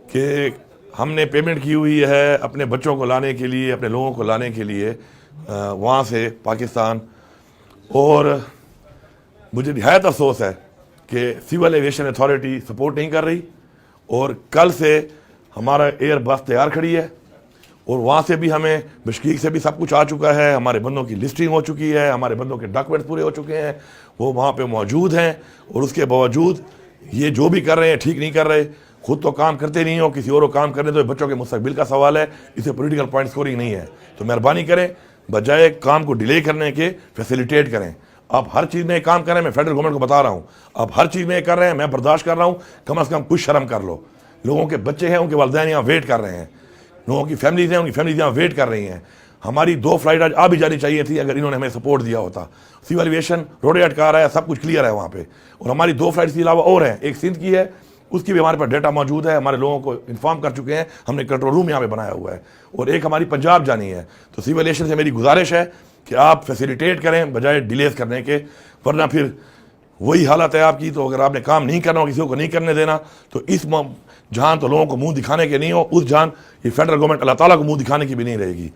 कि हमने पेमेंट की हुई है अपने बच्चों को लाने के लिए, अपने लोगों को लाने के लिए वहाँ से पाकिस्तान, और मुझे निहायत अफसोस है कि सिविल एविएशन अथॉरिटी सपोर्ट नहीं कर रही। और कल से हमारा एयर बस तैयार खड़ी है और वहाँ से भी हमें बिश्कीक से भी सब कुछ आ चुका है, हमारे बंदों की लिस्टिंग हो चुकी है, हमारे बंदों के डॉक्यूमेंट्स पूरे हो चुके हैं, वो वहाँ पे मौजूद हैं। और उसके बावजूद ये जो भी कर रहे हैं ठीक नहीं कर रहे, खुद तो काम करते नहीं हो, किसी और को काम करने दो। बच्चों के मुस्तकबिल का सवाल है, इसे पॉलिटिकल पॉइंट स्कोरिंग नहीं है। तो मेहरबानी करें, बजाय काम को डिले करने के फैसिलिटेट करें। आप हर चीज़ में काम करें, मैं फेडरल गवर्नमेंट को बता रहा हूँ, आप हर चीज़ में कर रहे हैं, मैं बर्दाश्त कर रहा हूँ, कम से कम कुछ शर्म कर लो। लोगों के बच्चे हैं, उनके वालिदैन यहाँ वेट कर रहे हैं, लोगों की फैमिलीज हैं, उनकी फैमिलीज यहाँ वेट कर रही हैं। हमारी 2 फ्लाइट आज आ भी जानी चाहिए थी अगर इन्होंने हमें सपोर्ट दिया होता। सिविल एविएशन रोडे अटका रहा है, सब कुछ क्लियर है वहाँ पे। और हमारी 2 फ्लाइट्स के अलावा और हैं, एक सिंध की है, उसकी भी हमारे पास डेटा मौजूद है, हमारे लोगों को इन्फॉर्म कर चुके हैं, हमने कंट्रोल रूम यहाँ पे बनाया हुआ है। और एक हमारी पंजाब जानी है। तो सिविल एविएशन से मेरी गुजारिश है कि आप फैसिलिटेट करें बजाय डिलेज करने के, वरना फिर वही हालत है आपकी। तो अगर आपने काम नहीं करना हो, किसी को नहीं करने देना, तो इस जहान तो लोगों को मुंह दिखाने के नहीं हो, उस जहान ये फेडरल गवर्नमेंट अल्लाह ताला को मुंह दिखाने की भी नहीं रहेगी।